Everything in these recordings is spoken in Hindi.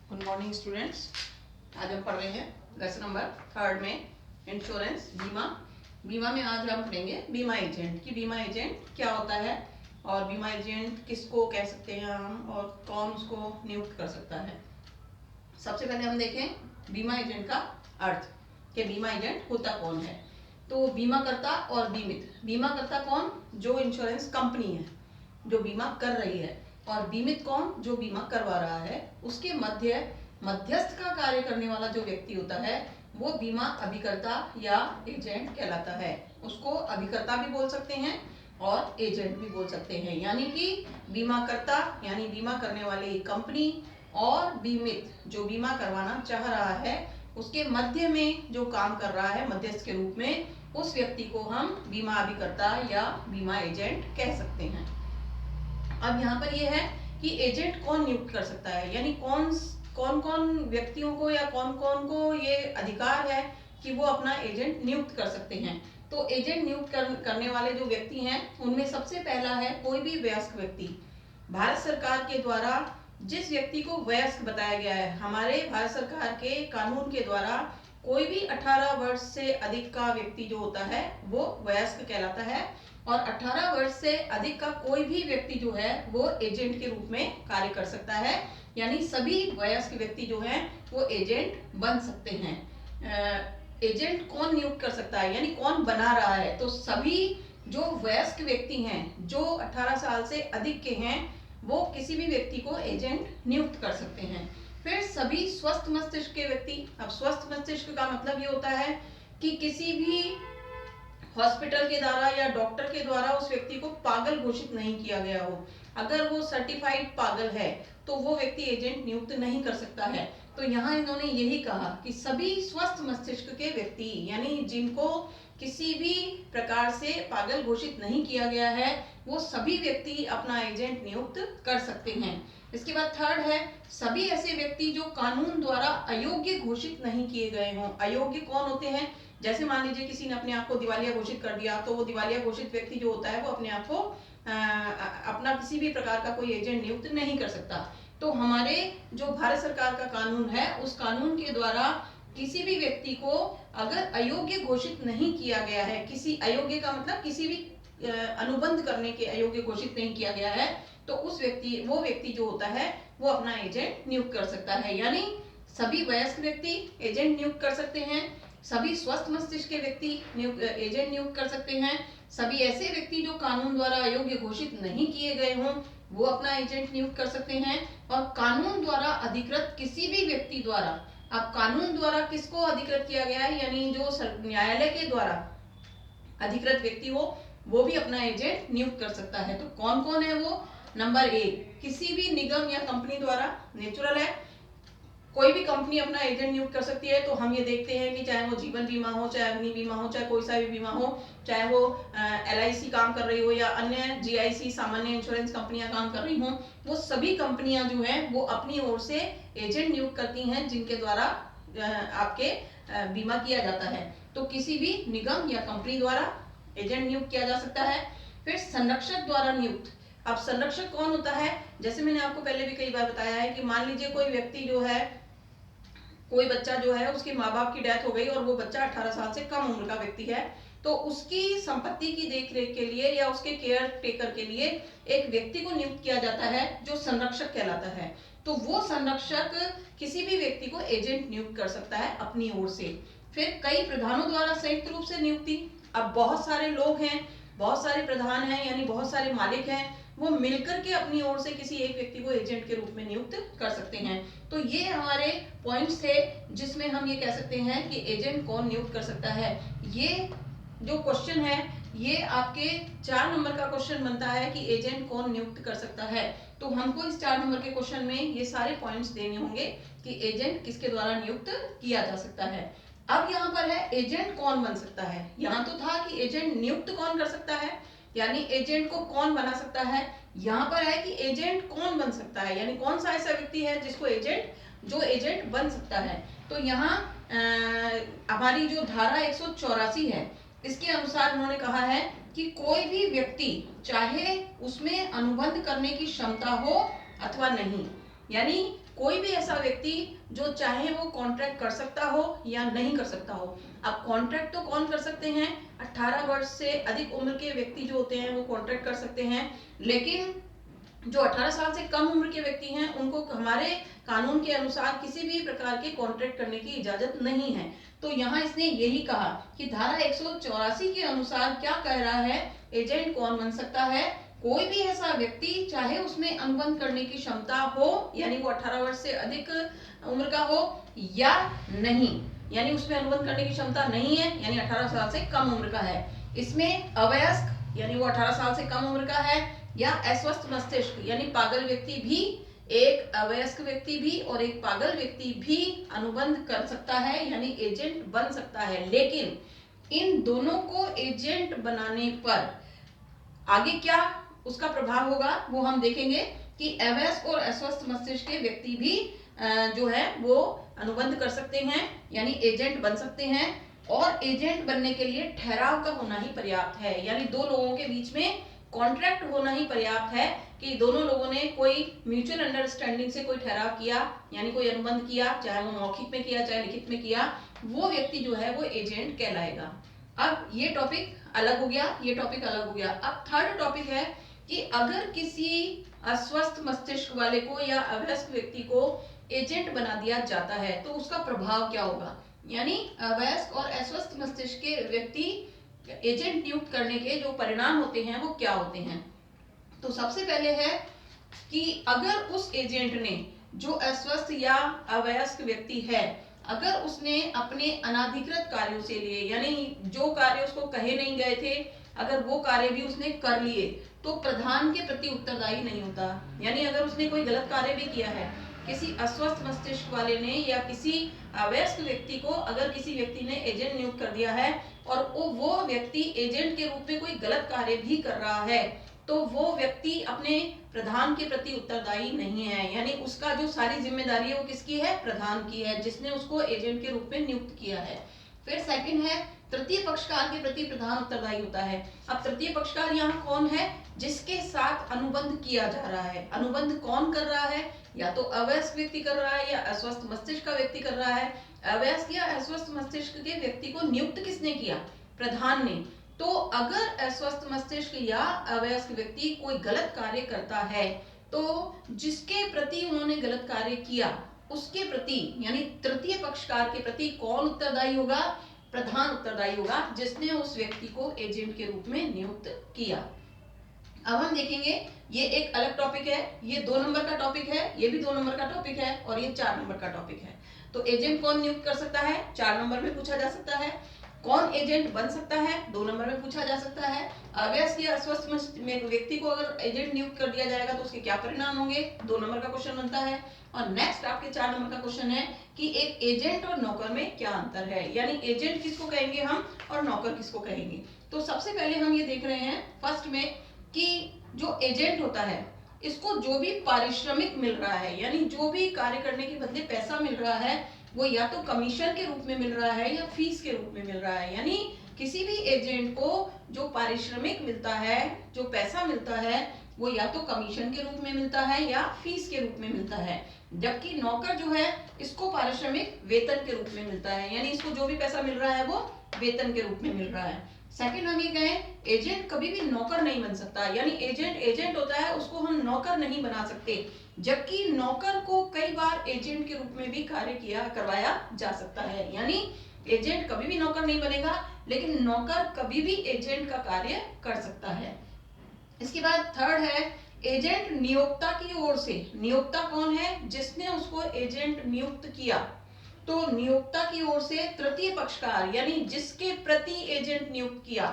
Good morning students. आज हम पढ़ रहे हैं लेसन नंबर 3 में इंश्योरेंस बीमा। बीमा में आज हम पढ़ेंगे बीमा एजेंट कि बीमा एजेंट क्या होता है और बीमा एजेंट किसको कह सकते हैं हम और कौन उसको नियुक्त कर सकता है। सबसे पहले हम देखें बीमा एजेंट का अर्थ कि बीमा एजेंट होता कौन है। तो बीमाकर्ता और बीमित। बीमाकर्ता कौन? जो इंश्योरेंस कंपनी है जो बीमा कर रही है, और बीमित कौन? जो बीमा करवा रहा है। उसके मध्यस्थ का कार्य करने वाला जो व्यक्ति होता है वो बीमा अभिकर्ता या एजेंट कहलाता है। उसको अभिकर्ता भी बोल सकते हैं और एजेंट भी बोल सकते हैं। यानी कि बीमाकर्ता यानी बीमा करने वाली कंपनी और बीमित जो बीमा करवाना चाह रहा है उसके मध्य में जो काम कर रहा है मध्यस्थ के रूप में, उस व्यक्ति को हम बीमा अभिकर्ता या बीमा एजेंट कह सकते हैं। अब यहाँ पर यह है कि एजेंट कौन नियुक्त कर सकता है, यानी कौन कौन व्यक्तियों को या कौन कौन को ये अधिकार है कि वो अपना एजेंट नियुक्त कर सकते हैं। तो एजेंट नियुक्त करने वाले जो व्यक्ति हैं उनमें सबसे पहला है कोई भी वयस्क व्यक्ति। भारत सरकार के द्वारा जिस व्यक्ति को वयस्क बताया गया है, हमारे भारत सरकार के कानून के द्वारा कोई भी 18 वर्ष से अधिक का व्यक्ति जो होता है वो वयस्क कहलाता है, और 18 वर्ष से अधिक का कोई भी व्यक्ति जो है वो एजेंट के रूप में कार्य कर सकता है। यानी सभी वयस्क व्यक्ति जो हैं वो एजेंट बन सकते हैं। एजेंट कौन नियुक्त कर सकता है यानी कौन बना रहा है? तो सभी जो वयस्क व्यक्ति हैं जो 18 साल से अधिक के हैं वो किसी भी व्यक्ति को एजेंट नियुक्त कर सकते हैं। फिर सभी स्वस्थ मस्तिष्क के व्यक्ति। अब स्वस्थ मस्तिष्क का मतलब ये होता है कि किसी भी हॉस्पिटल के द्वारा या डॉक्टर के द्वारा उस व्यक्ति को पागल घोषित नहीं किया गया हो। अगर वो सर्टिफाइड पागल है तो वो व्यक्ति एजेंट नियुक्त नहीं कर सकता है। तो यहाँ इन्होंने यही कहा कि सभी स्वस्थ मस्तिष्क के व्यक्ति यानी जिनको किसी भी प्रकार से पागल घोषित नहीं किया गया है वो सभी व्यक्ति अपना एजेंट नियुक्त कर सकते हैं। इसके बाद थर्ड है सभी ऐसे व्यक्ति जो कानून द्वारा अयोग्य घोषित नहीं किए गए हों। अयोग्य कौन होते हैं? जैसे मान लीजिए किसी ने अपने आप को दिवालिया घोषित कर दिया तो वो दिवालिया घोषित व्यक्ति जो होता है वो अपने आप को अपना किसी भी प्रकार का कोई एजेंट नियुक्त नहीं कर सकता। तो हमारे जो भारत सरकार का कानून है उस कानून के द्वारा किसी भी व्यक्ति को अगर अयोग्य घोषित नहीं किया गया है, किसी अयोग्य का मतलब किसी भी अनुबंध करने के अयोग्य घोषित नहीं किया गया है, तो वो व्यक्ति जो होता है वो अपना एजेंट नियुक्त कर सकता है। यानी सभी वयस्क व्यक्ति एजेंट नियुक्त कर सकते हैं, सभी स्वस्थ मस्तिष्क के व्यक्ति एजेंट नियुक्त कर सकते हैं, सभी ऐसे व्यक्ति जो कानून द्वारा अयोग्य घोषित नहीं किए गए हों वो अपना एजेंट नियुक्त कर सकते हैं, और कानून द्वारा अधिकृत किसी भी व्यक्ति द्वारा। अब कानून द्वारा किसको अधिकृत किया गया है यानी जो न्यायालय के द्वारा अधिकृत व्यक्ति हो वो भी अपना एजेंट नियुक्त कर सकता है। तो कौन कौन है वो? नंबर 1 किसी भी निगम या कंपनी द्वारा। नेचुरल है, कोई भी कंपनी अपना एजेंट नियुक्त कर सकती है। तो हम ये देखते हैं कि चाहे वो जीवन बीमा हो, चाहे अग्नि बीमा हो, चाहे कोई सा भी बीमा हो, चाहे वो LIC काम कर रही हो या अन्य GIC सामान्य इंश्योरेंस कंपनियां काम कर रही हों, वो सभी कंपनियां जो हैं वो अपनी ओर से एजेंट नियुक्त करती हैं जिनके द्वारा आपके बीमा किया जाता है। तो किसी भी निगम या कंपनी द्वारा एजेंट नियुक्त किया जा सकता है। फिर संरक्षक द्वारा नियुक्त। अब संरक्षक कौन होता है? जैसे मैंने आपको पहले भी कई बार बताया है कि मान लीजिए कोई व्यक्ति जो है, कोई बच्चा जो है उसके माँ बाप की डेथ हो गई और वो बच्चा 18 साल से कम उम्र का व्यक्ति है, तो उसकी संपत्ति की देखरेख के लिए या उसके केयर टेकर के लिए एक व्यक्ति को नियुक्त किया जाता है जो संरक्षक कहलाता है। तो वो संरक्षक किसी भी व्यक्ति को एजेंट नियुक्त कर सकता है अपनी ओर से। फिर कई प्रधानों द्वारा संयुक्त रूप से नियुक्ति। अब बहुत सारे लोग हैं, बहुत सारे प्रधान हैं यानी बहुत सारे मालिक हैं, वो मिलकर के अपनी ओर से किसी एक व्यक्ति को एजेंट के रूप में नियुक्त कर सकते हैं। तो ये हमारे पॉइंट्स थे जिसमें हम ये कह सकते हैं कि एजेंट कौन नियुक्त कर सकता है। ये जो क्वेश्चन है ये आपके 4 नंबर का क्वेश्चन बनता है कि एजेंट कौन नियुक्त कर सकता है। तो हमको इस 4 नंबर के क्वेश्चन में ये सारे पॉइंट्स देने होंगे कि एजेंट किसके द्वारा नियुक्त किया जा सकता है। अब यहाँ पर है एजेंट कौन बन सकता है। यहाँ तो था कि एजेंट नियुक्त कौन कर सकता है यानी एजेंट को कौन बना सकता है। यहाँ पर है कि एजेंट कौन बन सकता है यानी कौन सा ऐसा व्यक्ति है जिसको जो एजेंट बन सकता है। तो यहाँ हमारी जो धारा 184 है इसके अनुसार उन्होंने कहा है कि कोई भी व्यक्ति चाहे उसमें अनुबंध करने की क्षमता हो अथवा नहीं, यानी कोई भी ऐसा व्यक्ति जो चाहे वो कॉन्ट्रैक्ट कर सकता हो या नहीं कर सकता हो। अब कॉन्ट्रैक्ट तो कौन कर सकते हैं, 18 वर्ष से अधिक उम्र के व्यक्ति जो होते हैं वो कॉन्ट्रैक्ट कर सकते हैं, लेकिन जो 18 साल से कम उम्र के व्यक्ति हैं उनको हमारे कानून के अनुसार किसी भी प्रकार के कॉन्ट्रैक्ट करने की इजाजत नहीं है। तो यहाँ इसने यही कहा कि धारा 184 के अनुसार क्या कह रहा है, एजेंट कौन बन सकता है, कोई भी ऐसा व्यक्ति चाहे उसमें अनुबंध करने की क्षमता हो, यानी वो 18 वर्ष से अधिक उम्र का हो या नहीं, यानी उसमें अनुबंध करने की क्षमता नहीं है, यानी 18 साल से कम उम्र का है। इसमें अवयस्क यानी वो 18 साल से कम उम्र का है, या अस्वस्थ मस्तिष्क यानी पागल व्यक्ति भी, एक अवयस्क व्यक्ति भी और एक पागल व्यक्ति भी अनुबंध कर सकता है, यानी एजेंट बन सकता है। लेकिन इन दोनों को एजेंट बनाने पर आगे क्या उसका प्रभाव होगा वो हम देखेंगे कि अवयस्क और अस्वस्थ मस्तिष्क के व्यक्ति भी जो है वो अनुबंध कर सकते हैं, यानी एजेंट बन सकते हैं। और एजेंट बनने के लिए ठहराव का होना ही पर्याप्त है, यानी दो लोगों के बीच में कॉन्ट्रैक्ट होना ही पर्याप्त है कि दोनों लोगों ने कोई म्यूचुअल अंडरस्टैंडिंग से कोई ठहराव किया, यानी कोई अनुबंध किया, चाहे वो मौखिक में किया चाहे लिखित में किया, वो व्यक्ति जो है वो एजेंट कहलाएगा। अब ये टॉपिक अलग हो गया, ये टॉपिक अलग हो गया। अब थर्ड टॉपिक है कि अगर किसी अस्वस्थ मस्तिष्क वाले को या अवयस्क व्यक्ति को एजेंट बना दिया जाता है तो उसका प्रभाव क्या होगा, यानी अवयस्क और अस्वस्थ मस्तिष्क के व्यक्ति एजेंट नियुक्त करने के जो परिणाम होते हैं वो क्या होते हैं। तो सबसे पहले है कि अगर उस एजेंट ने जो अस्वस्थ या अवयस्क व्यक्ति है, अगर उसने अपने अनाधिकृत कार्यों से लिए, यानी जो कार्य उसको कहे नहीं गए थे, अगर वो कार्य भी उसने कर लिए तो प्रधान के प्रति उत्तरदायी नहीं होता। यानी अगर उसने कोई गलत कार्य भी किया है, किसी अस्वस्थ मस्तिष्क वाले ने या किसी अवयस्क व्यक्ति को अगर किसी व्यक्ति ने एजेंट नियुक्त कर दिया है और वो व्यक्ति एजेंट के रूप में कोई गलत कार्य भी कर रहा है, तो वो व्यक्ति अपने प्रधान के प्रति उत्तरदायी नहीं है, यानी उसका जो सारी जिम्मेदारी है वो किसकी है, प्रधान की है, जिसने उसको एजेंट के रूप में नियुक्त किया है। फिर सेकंड है तृतीय पक्षकार के प्रति प्रधान उत्तरदायी होता है। अब तृतीय पक्षकार यहाँ कौन है, जिसके साथ अनुबंध किया जा रहा है। अनुबंध कौन कर रहा है, या तो अवयस्क व्यक्ति कर रहा है या अस्वस्थ मस्तिष्क का व्यक्ति कर रहा है। अवयस्क या अस्वस्थ मस्तिष्क के व्यक्ति को नियुक्त किसने किया, प्रधान ने। तो अगर अस्वस्थ मस्तिष्क या अवयस्क व्यक्ति कोई गलत कार्य करता है तो जिसके प्रति उन्होंने गलत कार्य किया उसके प्रति, यानी तृतीय पक्षकार के प्रति कौन उत्तरदायी होगा, प्रधान उत्तरदायी होगा, जिसने उस व्यक्ति को एजेंट के रूप में नियुक्त किया। अब हम देखेंगे ये एक अलग टॉपिक है, ये 2 नंबर का टॉपिक है, ये भी 2 नंबर का टॉपिक है और ये 4 नंबर का टॉपिक है। तो एजेंट कौन नियुक्त कर सकता है, 4 नंबर में पूछा जा सकता है। कौन एजेंट बन सकता है, 2 नंबर में पूछा जा सकता है। अवयस्क या अस्वस्थ व्यक्ति को अगर एजेंट नियुक्त कर दिया जाएगा तो उसके क्या परिणाम होंगे, 2 नंबर का क्वेश्चन बनता है। और नेक्स्ट आपके 4 नंबर का क्वेश्चन है कि एक एजेंट और नौकर में क्या अंतर है, यानी एजेंट किसको कहेंगे हम और नौकर किसको कहेंगे। तो सबसे पहले हम ये देख रहे हैं फर्स्ट में कि जो एजेंट होता है इसको जो भी पारिश्रमिक मिल रहा है, यानी जो भी कार्य करने के बदले पैसा मिल रहा है वो या तो कमीशन के रूप में मिल रहा है या फीस के रूप में मिल रहा है। यानी किसी भी एजेंट को जो पारिश्रमिक मिलता है, जो पैसा मिलता है, वो या तो कमीशन के रूप में मिलता है या फीस के रूप में मिलता है। जबकि नौकर जो है इसको पारिश्रमिक वेतन के रूप में मिलता है, यानी इसको जो भी पैसा मिल रहा है वो वेतन के रूप में मिल रहा है। सेकंड हम ये कहें, एजेंट कभी भी नौकर नहीं बन सकता, यानी एजेंट होता है उसको हम नौकर नहीं बना सकते, जबकि नौकर को कई बार एजेंट के रूप में भी कार्य करवाया जा सकता है। यानी एजेंट कभी भी नौकर नहीं बनेगा, लेकिन नौकर कभी भी एजेंट का कार्य कर सकता है। इसके बाद थर्ड है एजेंट नियोक्ता की ओर से। नियोक्ता कौन है, जिसने उसको एजेंट नियुक्त किया। तो नियोक्ता की ओर से तृतीय पक्षकार, यानी जिसके प्रति एजेंट नियुक्त किया,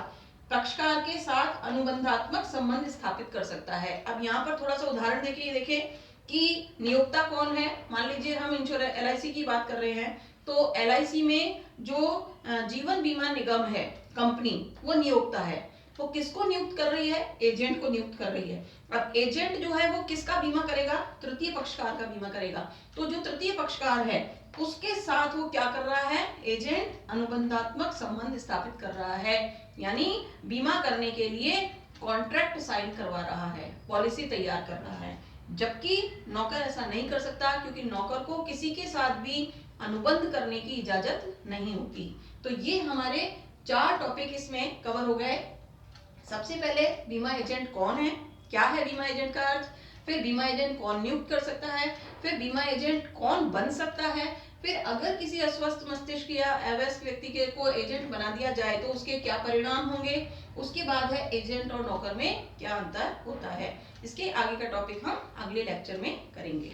पक्षकार के साथ अनुबंधात्मक संबंध स्थापित कर सकता है। अब यहाँ पर थोड़ा सा उदाहरण देखें कि नियोक्ता कौन है। मान लीजिए हम इंश्योरेंस LIC की बात कर रहे हैं, तो LIC में जो जीवन बीमा निगम है कंपनी, वो नियोक्ता है। वो किसको नियुक्त कर रही है, एजेंट को नियुक्त कर रही है। अब एजेंट जो है वो किसका बीमा करेगा, तृतीय पक्षकार का बीमा करेगा। तो जो तृतीय पक्षकार है उसके साथ वो क्या कर रहा है, एजेंट अनुबंधात्मक संबंध स्थापित कर रहा है, यानी बीमा करने के लिए कॉन्ट्रैक्ट साइन करवा रहा है, पॉलिसी तैयार कर रहा है। जबकि नौकर ऐसा नहीं कर सकता, क्योंकि नौकर को किसी के साथ भी अनुबंध करने की इजाजत नहीं होती। तो ये हमारे 4 टॉपिक इसमें कवर हो गए। सबसे पहले बीमा एजेंट कौन है, क्या है बीमा एजेंट का अर्थ, फिर बीमा एजेंट कौन नियुक्त कर सकता है, फिर बीमा एजेंट कौन बन सकता है, फिर अगर किसी अस्वस्थ मस्तिष्क या अवयस्क व्यक्ति के को एजेंट बना दिया जाए तो उसके क्या परिणाम होंगे, उसके बाद है एजेंट और नौकर में क्या अंतर होता है। इसके आगे का टॉपिक हम अगले लेक्चर में करेंगे।